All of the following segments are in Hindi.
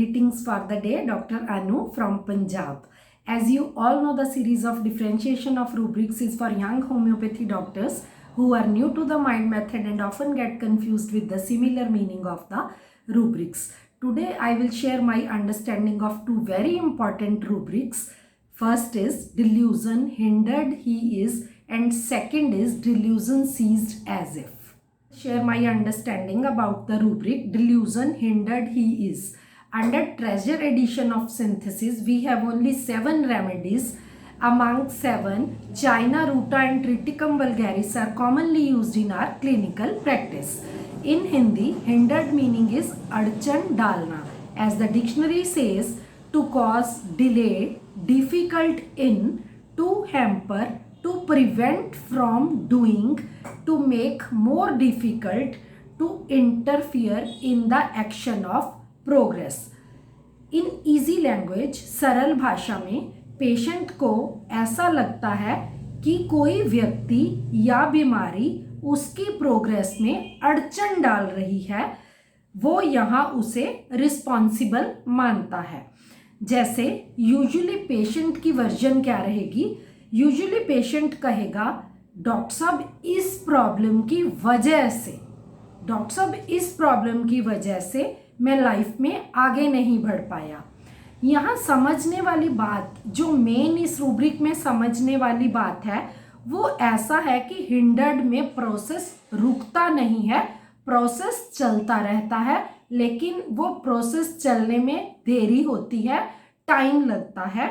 greetings for the day, Dr. Anu from Punjab. As you all know, the series of differentiation of rubrics is for young homeopathy doctors who are new to the mind method and often get confused with the similar meaning of the rubrics. Today I will share my understanding of two very important rubrics. First is delusion hindered he is, and second is delusion seized as if. Share my understanding about the rubric delusion hindered he is. Under treasure edition of synthesis, we have only 7 remedies. Among 7, China Ruta and Triticum vulgaris are commonly used in our clinical practice. In Hindi, hindered meaning is adchan dalna. As the dictionary says, to cause delay, difficult in, to hamper, to prevent from doing, to make more difficult, to interfere in the action of progress. In easy language, सरल भाषा में पेशेंट को ऐसा लगता है कि कोई व्यक्ति या बीमारी उसकी प्रोग्रेस में अड़चन डाल रही है, वो यहाँ उसे रिस्पॉन्सिबल मानता है. जैसे यूजुअली पेशेंट की वर्जन क्या रहेगी? यूजुअली पेशेंट कहेगा डॉक्टर साहब इस प्रॉब्लम की वजह से, डॉक्टर साहब इस प्रॉब्लम की वजह से मैं लाइफ में आगे नहीं बढ़ पाया. यहाँ समझने वाली बात, जो मेन इस रूब्रिक में समझने वाली बात है, वो ऐसा है कि हिंडर्ड में प्रोसेस रुकता नहीं है, प्रोसेस चलता रहता है, लेकिन वो प्रोसेस चलने में देरी होती है, टाइम लगता है,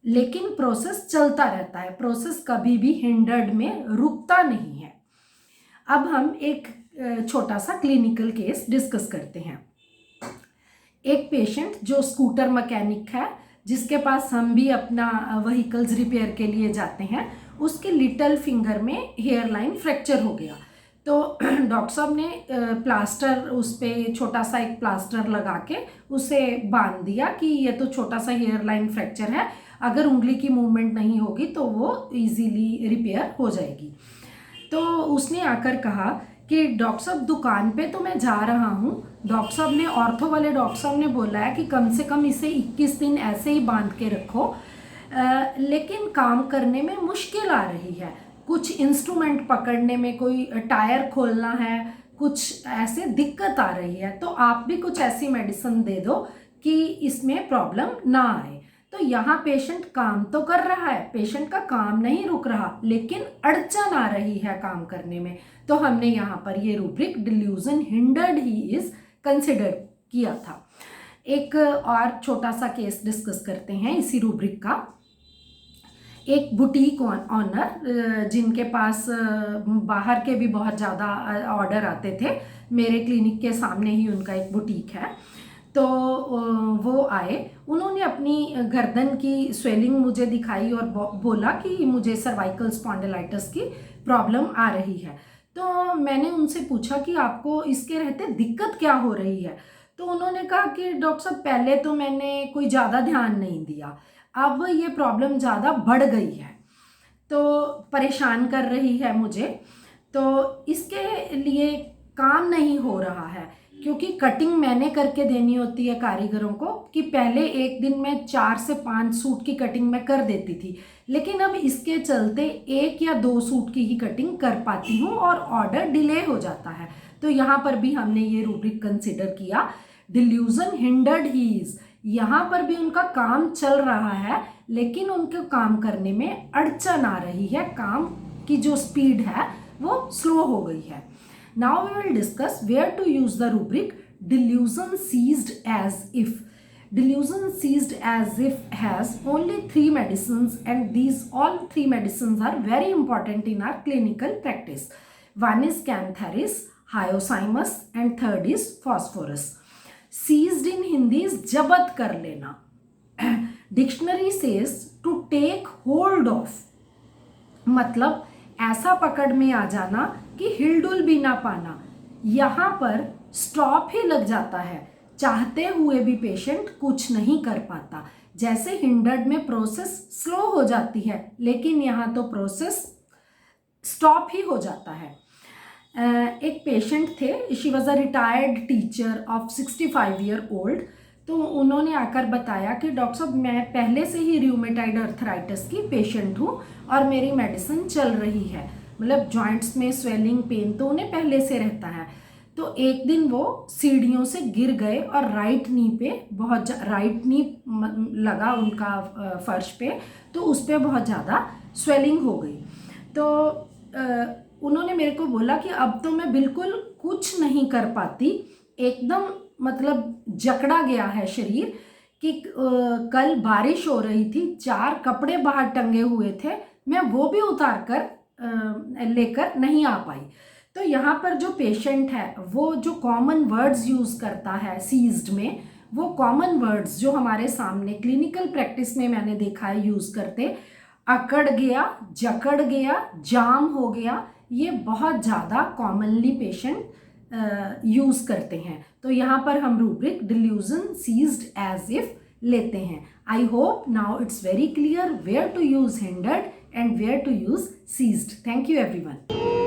लेकिन प्रोसेस चलता रहता है. प्रोसेस कभी भी हिंडर्ड में रुकता नहीं है. अब हम एक छोटा सा क्लिनिकल केस डिस्कस करते हैं. एक पेशेंट जो स्कूटर मैकेनिक है, जिसके पास हम भी अपना व्हीकल्स रिपेयर के लिए जाते हैं, उसके लिटल फिंगर में हेयर लाइन फ्रैक्चर हो गया. तो डॉक्टर साहब ने प्लास्टर, उस पर छोटा सा एक प्लास्टर लगा के उसे बांध दिया कि ये तो छोटा सा हेयर लाइन फ्रैक्चर है, अगर उंगली की मूवमेंट नहीं होगी तो वो इजीली रिपेयर हो जाएगी. तो उसने आकर कहा कि डॉक्टर साहब दुकान पे तो मैं जा रहा हूँ, डॉक्टर साहब ने, ऑर्थो वाले डॉक्टर साहब ने बोला है कि कम से कम इसे 21 दिन ऐसे ही बांध के रखो, लेकिन काम करने में मुश्किल आ रही है. कुछ इंस्ट्रूमेंट पकड़ने में, कोई टायर खोलना है, कुछ ऐसे दिक्कत आ रही है, तो आप भी कुछ ऐसी मेडिसिन दे दो कि इसमें प्रॉब्लम ना आए. तो यहाँ पेशेंट काम तो कर रहा है, पेशेंट का काम नहीं रुक रहा, लेकिन अड़चन आ रही है काम करने में. तो हमने यहाँ पर ये rubric delusion hindered he is consider किया था. एक और छोटा सा केस डिस्कस करते हैं इसी रूब्रिक का. एक बुटीक ऑनर, जिनके पास बाहर के भी बहुत ज़्यादा ऑर्डर आते थे, मेरे क्लिनिक के सामने ही उनका एक बुटीक है. तो वो आए, उन्होंने अपनी गर्दन की स्वेलिंग मुझे दिखाई और बोला कि मुझे सर्वाइकल स्पॉन्डिलाइटिस की प्रॉब्लम आ रही है. तो मैंने उनसे पूछा कि आपको इसके रहते दिक्कत क्या हो रही है? तो उन्होंने कहा कि डॉक्टर साहब पहले तो मैंने कोई ज़्यादा ध्यान नहीं दिया, अब ये प्रॉब्लम ज़्यादा बढ़ गई है, तो परेशान कर रही है मुझे. तो इसके लिए काम नहीं हो रहा है, क्योंकि कटिंग मैंने करके देनी होती है कारीगरों को, कि पहले एक दिन में 4 से 5 सूट की कटिंग मैं कर देती थी, लेकिन अब इसके चलते 1 या 2 सूट की ही कटिंग कर पाती हूँ और ऑर्डर डिले हो जाता है. तो यहाँ पर भी हमने ये रूब्रिक कंसिडर किया, डिल्यूजन हिंडर्ड ही इज. यहाँ पर भी उनका काम चल रहा है, लेकिन उनके काम करने में अड़चन आ रही है, काम की जो स्पीड है वो स्लो हो गई है. Now we will discuss where to use the rubric delusion seized as if. Delusion seized as if has only 3 medicines, and these all 3 medicines are very important in our clinical practice. One is Cantharis, Hyoscyamus, and third is Phosphorus. Seized in Hindi is जबत कर लेना. Dictionary says to take hold of, मतलब ऐसा पकड़ में आ जाना कि हिलडुल भी ना पाना. यहाँ पर स्टॉप ही लग जाता है, चाहते हुए भी पेशेंट कुछ नहीं कर पाता. जैसे हिंडर्ड में प्रोसेस स्लो हो जाती है, लेकिन यहाँ तो प्रोसेस स्टॉप ही हो जाता है. एक पेशेंट थे, she was a retired teacher of 65 year old. तो उन्होंने आकर बताया कि डॉक्टर साहब मैं पहले से ही रूमेटाइड अर्थराइटिस की पेशेंट हूँ और मेरी मेडिसिन चल रही है, मतलब जॉइंट्स में स्वेलिंग पेन तो उन्हें पहले से रहता है। तो एक दिन वो सीढ़ियों से गिर गए और राइट नी पे राइट नी लगा उनका फर्श पे, तो उस पर बहुत ज़्यादा स्वेलिंग हो गई। तो उन्होंने मेरे को बोला कि अब तो मैं बिल्कुल कुछ नहीं कर पाती, एकदम मतलब जकड़ा गया है शरीर कि कल बारिश हो रही थी, 4 कपड़े बाहर टंगे हुए थे, मैं वो भी उतार कर लेकर नहीं आ पाई। तो यहाँ पर जो पेशेंट है वो जो कॉमन वर्ड्स यूज़ करता है सीज्ड में, वो कॉमन वर्ड्स जो हमारे सामने क्लिनिकल प्रैक्टिस में मैंने देखा है यूज़ करते, अकड़ गया, जकड़ गया, जाम हो गया, ये बहुत ज़्यादा कॉमनली पेशेंट यूज़ करते हैं। तो यहाँ पर हम rubric delusion ceased as if लेते हैं। I hope now it's very clear where to use hindered and where to use ceased. Thank you everyone.